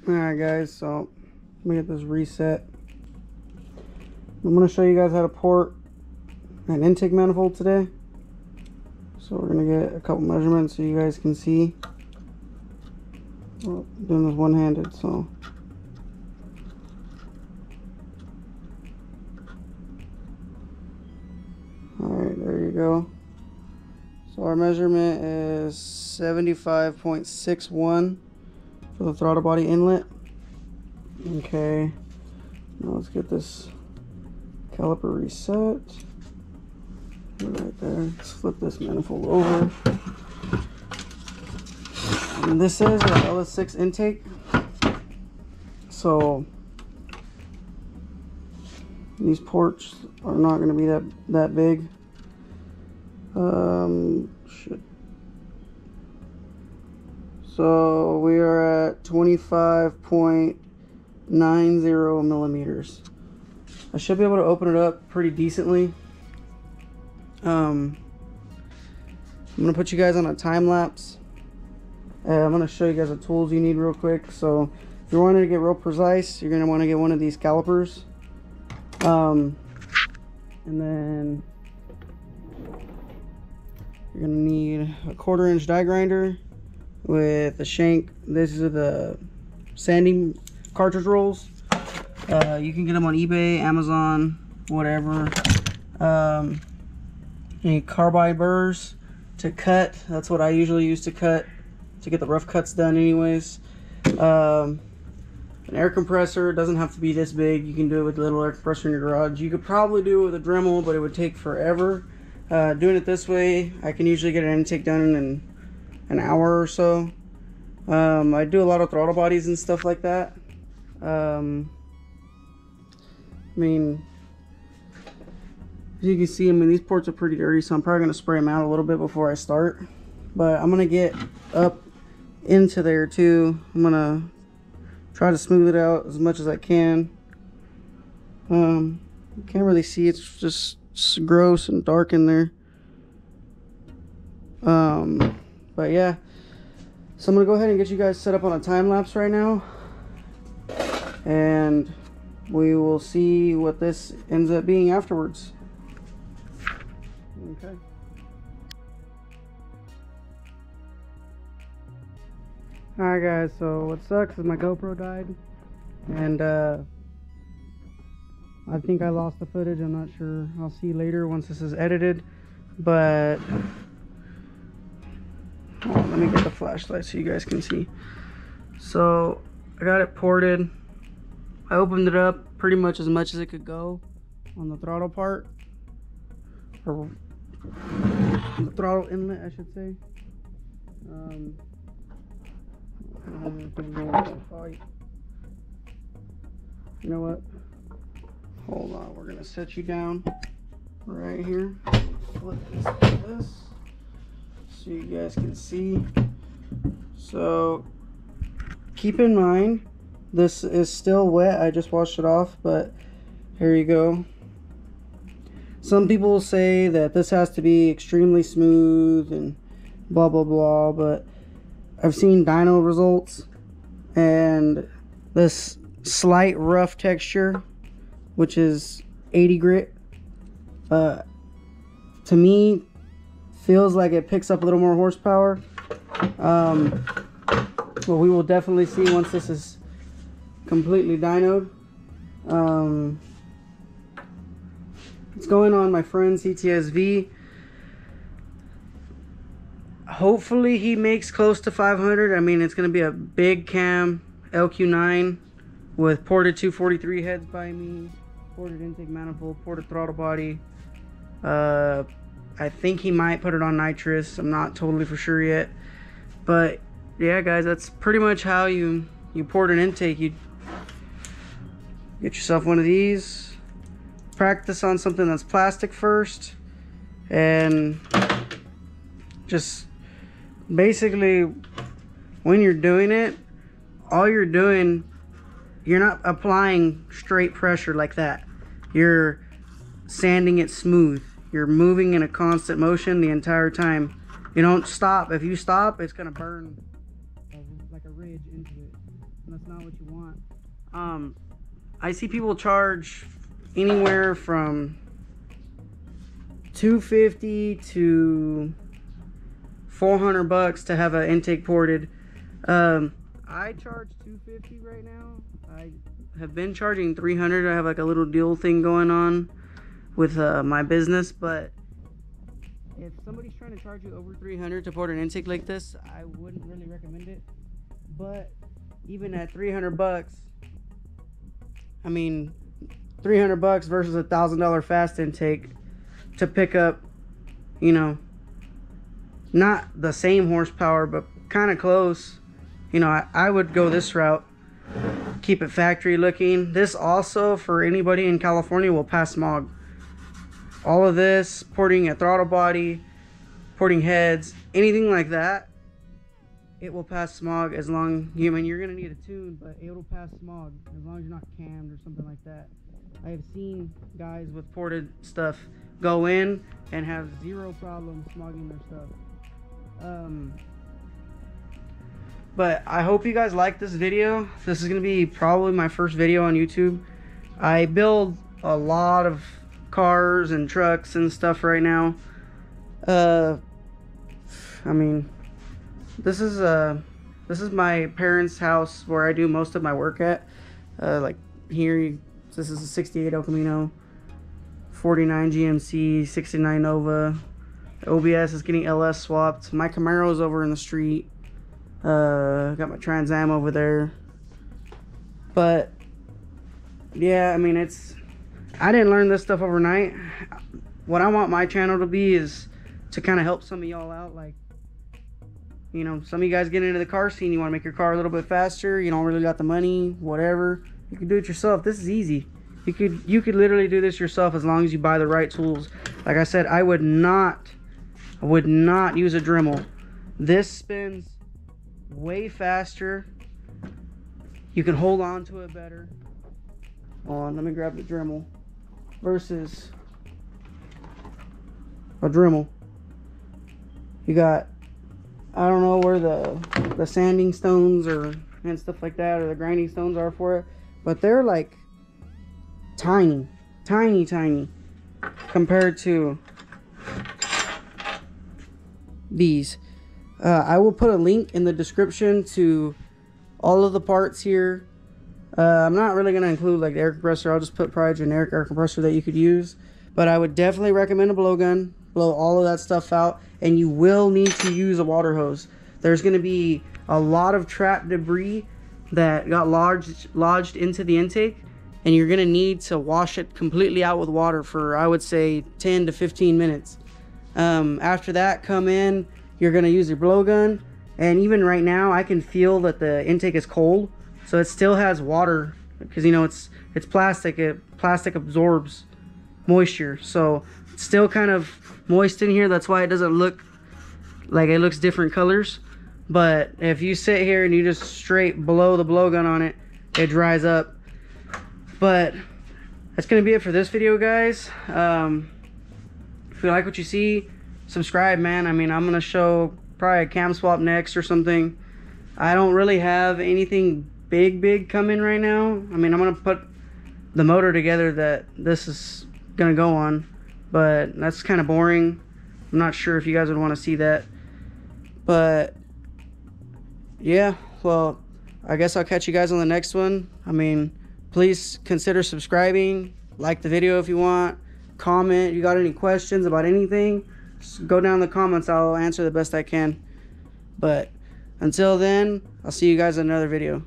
Alright guys, so let me get this reset. I'm going to show you guys how to port an intake manifold today. So we're going to get a couple measurements so you guys can see. Well, doing this one-handed, so alright, there you go. So our measurement is 75.61 for the throttle body inlet. Okay, now let's get this caliper reset. Right there. Let's flip this manifold over. And this is an LS6 intake. So these ports are not going to be that big. Shit. So we are at 25.90 millimeters. I should be able to open it up pretty decently. I'm gonna put you guys on a time lapse. I'm gonna show you guys the tools you need real quick. So if you're wanting to get real precise, you're gonna want to get one of these calipers. And then you're gonna need a 1/4 inch die grinder with a shank. This is the sanding cartridge rolls. You can get them on eBay, Amazon, whatever. Any carbide burrs to cut. That's what I usually use to cut, to get the rough cuts done anyways. An air compressor. Doesn't have to be this big. You can do it with a little air compressor in your garage. You could probably do it with a Dremel, but it would take forever. Doing it this way, I can usually get an intake done in an hour or so. I do a lot of throttle bodies and stuff like that. I mean, as you can see, these ports are pretty dirty, so I'm probably going to spray them out a little bit before I start. But I'm going to get up into there too. I'm going to try to smooth it out as much as I can. You can't really see, it's just gross and dark in there. But yeah, so I'm going to go ahead and get you guys set up on a time lapse right now. And we will see what this ends up being afterwards. Okay. Alright guys, so what sucks is my GoPro died. And I think I lost the footage. I'm not sure. I'll see later once this is edited. But let me get the flashlight so you guys can see. So I got it ported. I opened it up pretty much as it could go on the throttle part, or the throttle inlet, I should say. You know what? Hold on, we're gonna set you down right here. Flip this like this so you guys can see. So keep in mind, this is still wet. I just washed it off, but here you go. Some people say that this has to be extremely smooth and blah blah blah, but I've seen dyno results, and this slight rough texture, which is 80 grit, to me feels like it picks up a little more horsepower. But we will definitely see once this is completely dynoed. It's going on my friend's CTSV. Hopefully he makes close to 500. I mean, it's going to be a big cam LQ9 with ported 243 heads by me, ported intake manifold, ported throttle body. I think he might put it on nitrous. I'm not totally for sure yet. But yeah guys, that's pretty much how you port an intake. You get yourself one of these, practice on something that's plastic first, and just basically when you're doing it, all you're doing, you're not applying straight pressure like that. You're sanding it smooth. You're moving in a constant motion the entire time. You don't stop. If you stop, it's gonna burn like a ridge into it, and that's not what you want. I see people charge anywhere from $250 to $400 to have an intake ported. I charge $250 right now. I have been charging $300. I have like a little deal thing going on with my business, but if somebody's trying to charge you over $300 to port an intake like this, I wouldn't really recommend it. But even at $300, I mean, $300 versus a $1,000 fast intake to pick up, you know, not the same horsepower, but kind of close. You know, I would go this route. Keep it factory looking. This also, for anybody in California, will pass smog. All of this, porting a throttle body, porting heads, anything like that, it will pass smog as long, I mean, you're going to need a tune, but it'll pass smog as long as you're not cammed or something like that. I have seen guys with ported stuff go in and have zero problem smogging their stuff. But I hope you guys like this video. This is going to be probably my first video on YouTube. I build a lot of cars and trucks and stuff right now. I mean, this is my parents' house where I do most of my work at. Like here, this is a 68 El Camino, 49 GMC, 69 Nova. The OBS is getting LS swapped. My Camaro's over in the street. Got my Trans Am over there. But yeah, I mean, I didn't learn this stuff overnight. What I want my channel to be is to kind of help some of y'all out. Like, you know, some of you guys get into the car scene, you want to make your car a little bit faster, you don't really got the money, whatever, you can do it yourself. This is easy. You could literally do this yourself as long as you buy the right tools. Like I said, I would not use a Dremel. This spins way faster. You can hold on to it better. Hold on, let me grab the Dremel versus a Dremel. You got, I don't know where the sanding stones and stuff like that, or the grinding stones are for it, but they're like tiny compared to these. I will put a link in the description to all of the parts here. I'm not really going to include like the air compressor. I'll just put probably a generic air compressor that you could use. But I would definitely recommend a blowgun. Blow all of that stuff out. And you will need to use a water hose. There's going to be a lot of trapped debris that got lodged into the intake. And you're going to need to wash it completely out with water for, I would say, 10 to 15 minutes. After that, come in. You're going to use your blowgun. And even right now, I can feel that the intake is cold. So it still has water, because, you know, it's plastic. Plastic absorbs moisture, so it's still kind of moist in here. That's why it doesn't look like it looks different colors. But if you sit here and you just straight blow the blowgun on it, it dries up. But that's gonna be it for this video, guys. If you like what you see, subscribe, man. I mean, I'm gonna show probably a cam swap next or something. I don't really have anything big coming right now. I mean, I'm gonna put the motor together that this is gonna go on, but that's kind of boring. I'm not sure if you guys would want to see that, but yeah, well, I guess I'll catch you guys on the next one. I mean, please consider subscribing, like the video if you want, comment if you got any questions about anything. Just go down in the comments, I'll answer the best I can. But until then, I'll see you guys in another video.